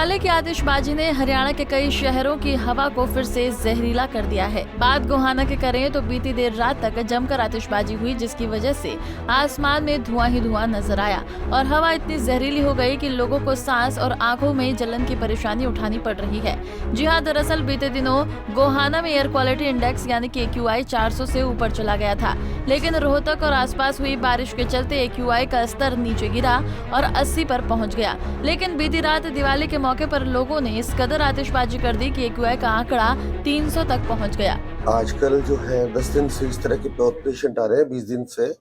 दिवाली की आतिशबाजी ने हरियाणा के कई शहरों की हवा को फिर से जहरीला कर दिया है। बात गोहाना की करें तो बीती देर रात तक जमकर आतिशबाजी हुई, जिसकी वजह से आसमान में धुआं ही धुआं नजर आया और हवा इतनी जहरीली हो गई कि लोगों को सांस और आंखों में जलन की परेशानी उठानी पड़ रही है। जी हाँ, दरअसल बीते दिनों गोहाना में एयर क्वालिटी इंडेक्स यानी कि AQI 400 से ऊपर चला गया था, लेकिन रोहतक और आसपास हुई बारिश के चलते AQI का स्तर नीचे गिरा और 80 पर पहुंच गया। लेकिन बीती रात दिवाली के मौके पर लोगों ने इस कदर आतिशबाजी कर दी कि AQI का आंकड़ा 300 तक पहुंच गया। आजकल जो है 10 दिन से इस तरह के पेशेंट आ रहे हैं, 20 दिन से।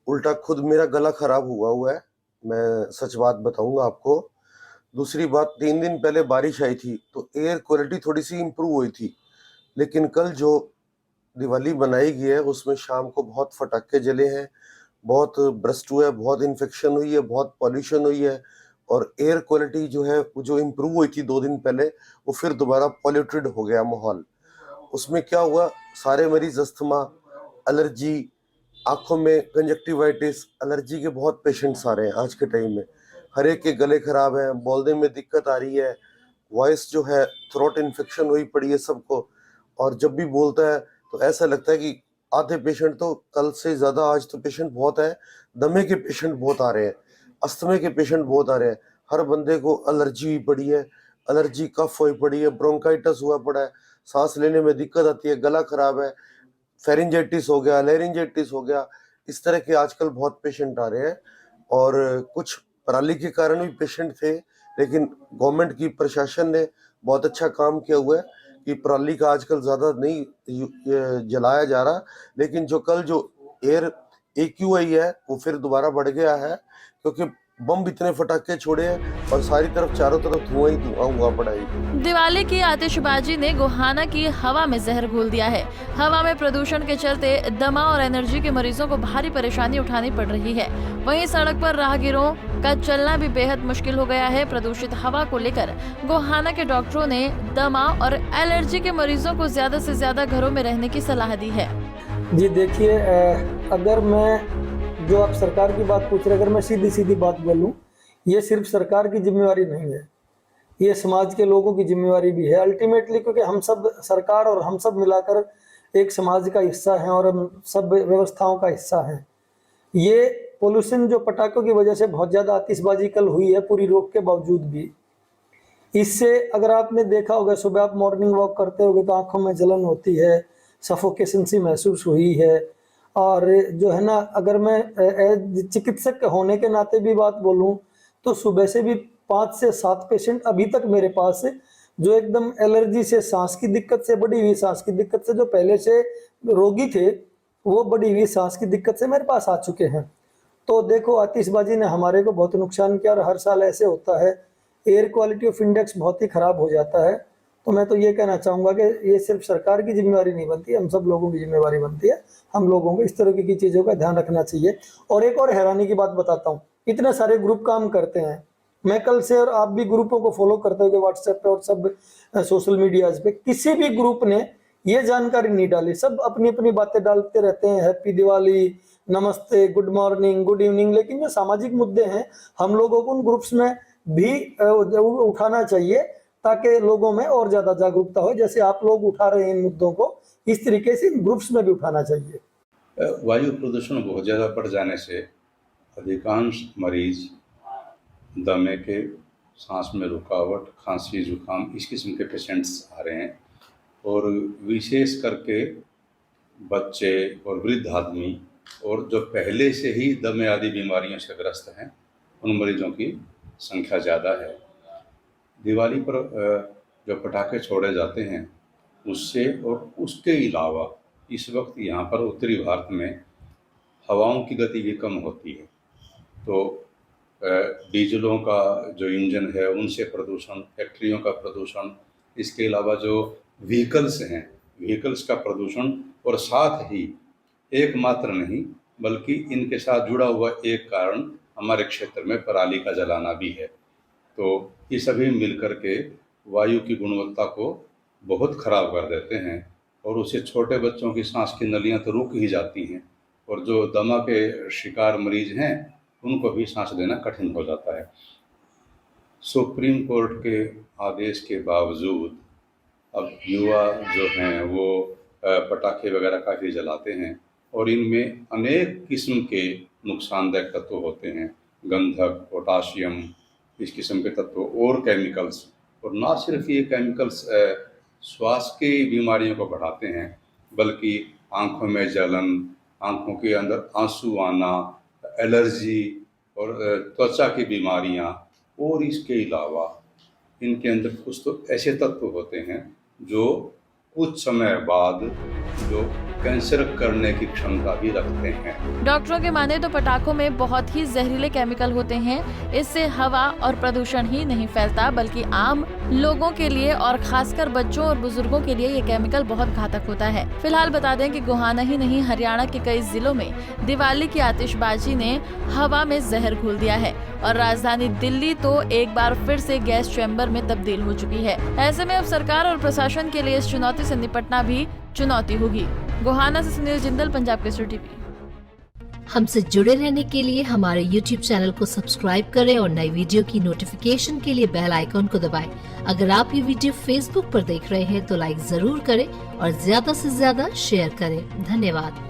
उल्टा खुद मेरा गला खराब हुआ है, मैं सच बात बताऊंगा आपको। दूसरी बात, 3 दिन पहले बारिश आई थी तो एयर क्वालिटी थोड़ी सी इम्प्रूव हुई थी, लेकिन कल जो दिवाली बनाई गई है उसमें शाम को बहुत फटाके जले हैं, बहुत ब्रस्ट हुआ है, बहुत इन्फेक्शन हुई है, बहुत पॉल्यूशन हुई है और एयर क्वालिटी जो है वो जो इम्प्रूव हुई थी 2 दिन पहले वो फिर दोबारा पॉल्यूटेड हो गया माहौल। उसमें क्या हुआ, सारे मरीज अस्थमा, एलर्जी, आंखों में कंजक्टिवाइटिस, एलर्जी के बहुत पेशेंट्स आ रहे हैं आज के टाइम में। हर एक के गले खराब है, बोलने में दिक्कत आ रही है, वॉइस जो है थ्रोट इन्फेक्शन हुई पड़ी है सबको, और जब भी बोलता है तो ऐसा लगता है कि आधे पेशेंट तो कल से ज़्यादा आज तो पेशेंट बहुत है, दमे के पेशेंट बहुत आ रहे हैं, अस्थमे के पेशेंट बहुत आ रहे हैं। हर बंदे को एलर्जी हुई पड़ी है, एलर्जी कफ हुई पड़ी है, ब्रोंकाइटिस हुआ पड़ा है, सांस लेने में दिक्कत आती है, गला खराब है, फेरिंजाइटिस हो गया, लेरिंजाइटिस हो गया। इस तरह के आजकल बहुत पेशेंट आ रहे हैं और कुछ पराली के कारण भी पेशेंट थे, लेकिन गवर्नमेंट की प्रशासन ने बहुत अच्छा काम किया हुआ है कि पराली का आजकल ज़्यादा नहीं जलाया जा रहा। लेकिन जो कल जो एयर AQI है वो फिर दोबारा बढ़ गया है, क्योंकि बम इतने फटाके छोड़े हैं और सारी तरफ चारों तरफ धुआं ही धुआं हुआ पड़ा है। दिवाली की आतिशबाजी ने गोहाना की हवा में जहर घोल दिया है। हवा में प्रदूषण के चलते दमा और एलर्जी के मरीजों को भारी परेशानी उठानी पड़ रही है। वहीं सड़क पर राहगीरों का चलना भी बेहद मुश्किल हो गया है। प्रदूषित हवा को लेकर गोहाना के डॉक्टरों ने दमा और एलर्जी के मरीजों को ज्यादा से ज्यादा घरों में रहने की सलाह दी है। जी देखिए, अगर मैं जो आप सरकार की बात पूछ रहे, अगर मैं सीधी सीधी बात बोलूं, ये सिर्फ सरकार की जिम्मेवारी नहीं है, ये समाज के लोगों की जिम्मेवारी भी है अल्टीमेटली, क्योंकि हम सब, सरकार और हम सब मिलाकर एक समाज का हिस्सा हैं और हम सब व्यवस्थाओं का हिस्सा हैं। ये पोल्यूशन जो पटाखों की वजह से बहुत ज़्यादा आतिशबाजी कल हुई है पूरी रोक के बावजूद भी, इससे अगर आपने देखा होगा, सुबह आप मॉर्निंग वॉक करते होगे तो आंखों में जलन होती है, सफोकेशन सी महसूस हुई है। और जो है ना, अगर मैं चिकित्सक होने के नाते भी बात बोलूं तो सुबह से भी 5 से 7 पेशेंट अभी तक मेरे पास है जो एकदम एलर्जी से, सांस की दिक्कत से, बढ़ी हुई सांस की दिक्कत से, जो पहले से रोगी थे वो बढ़ी हुई सांस की दिक्कत से मेरे पास आ चुके हैं। तो देखो, आतिशबाजी ने हमारे को बहुत नुकसान किया और हर साल ऐसे होता है, एयर क्वालिटी ऑफ इंडेक्स बहुत ही खराब हो जाता है। तो मैं तो ये कहना चाहूँगा कि ये सिर्फ सरकार की जिम्मेवारी नहीं बनती, हम सब लोगों की जिम्मेवारी बनती है। हम लोगों को इस तरह की चीज़ों का ध्यान रखना चाहिए। और एक और हैरानी की बात बताता हूँ, इतने सारे ग्रुप काम करते हैं, मैं कल से, और आप भी ग्रुपों को फॉलो करते हो व्हाट्सएप पे और सब सोशल मीडियाज पे, किसी भी ग्रुप ने ये जानकारी नहीं डाली, सब अपनी अपनी बातें डालते रहते हैं, हैप्पी दिवाली, नमस्ते, गुड मॉर्निंग, गुड इवनिंग। लेकिन जो सामाजिक मुद्दे हैं हम लोगों को उन ग्रुप्स में भी उठाना चाहिए ताकि लोगों में और ज्यादा जागरूकता हो। जैसे आप लोग उठा रहे हैं इन मुद्दों को, इस तरीके से इन ग्रुप्स में भी उठाना चाहिए। वायु प्रदूषण बहुत ज़्यादा बढ़ जाने से अधिकांश मरीज दमे के, सांस में रुकावट, खांसी, जुकाम, इस किस्म के पेशेंट्स आ रहे हैं और विशेष करके बच्चे और वृद्ध आदमी और जो पहले से ही दमे आदि बीमारियों से ग्रस्त हैं, उन मरीजों की संख्या ज़्यादा है। दिवाली पर जो पटाखे छोड़े जाते हैं उससे, और उसके अलावा इस वक्त यहाँ पर उत्तरी भारत में हवाओं की गति भी कम होती है, तो डीजलों का जो इंजन है उनसे प्रदूषण, फैक्ट्रियों का प्रदूषण, इसके अलावा जो व्हीकल्स हैं, व्हीकल्स का प्रदूषण, और साथ ही एकमात्र नहीं बल्कि इनके साथ जुड़ा हुआ एक कारण हमारे क्षेत्र में पराली का जलाना भी है। तो ये सभी मिलकर के वायु की गुणवत्ता को बहुत ख़राब कर देते हैं और उससे छोटे बच्चों की सांस की नलियां तो रुक ही जाती हैं और जो दमा के शिकार मरीज हैं उनको भी सांस लेना कठिन हो जाता है। सुप्रीम कोर्ट के आदेश के बावजूद अब युवा जो हैं वो पटाखे वगैरह काफ़ी जलाते हैं और इनमें अनेक किस्म के नुकसानदायक तत्व होते हैं, गंधक, पोटाशियम, इस किस्म के तत्व और केमिकल्स। और ना सिर्फ ये केमिकल्स श्वास की बीमारियों को बढ़ाते हैं बल्कि आँखों में जलन, आँखों के अंदर आंसू आना, एलर्जी और त्वचा की बीमारियां, और इसके अलावा इनके अंदर कुछ तो ऐसे तत्व होते हैं जो कुछ समय बाद जो कैंसर करने की क्षमता भी रखते हैं। डॉक्टरों के माने तो पटाखों में बहुत ही जहरीले केमिकल होते हैं। इससे हवा और प्रदूषण ही नहीं फैलता बल्कि आम लोगों के लिए और खासकर बच्चों और बुजुर्गों के लिए ये केमिकल बहुत घातक होता है। फिलहाल बता दें कि गोहाना ही नहीं, हरियाणा के कई जिलों में दिवाली की आतिशबाजी ने हवा में जहर घोल दिया है और राजधानी दिल्ली तो एक बार फिर से गैस चैम्बर में तब्दील हो चुकी है। ऐसे में अब सरकार और प्रशासन के लिए इस चुनौती से निपटना भी चुनौती होगी। गोहाना से सुनील जिंदल, पंजाब केसरी टीवी। हमसे जुड़े रहने के लिए हमारे YouTube चैनल को सब्सक्राइब करें और नई वीडियो की नोटिफिकेशन के लिए बेल आइकॉन को दबाएं। अगर आप ये वीडियो Facebook पर देख रहे हैं तो लाइक जरूर करें और ज्यादा से ज्यादा शेयर करें। धन्यवाद।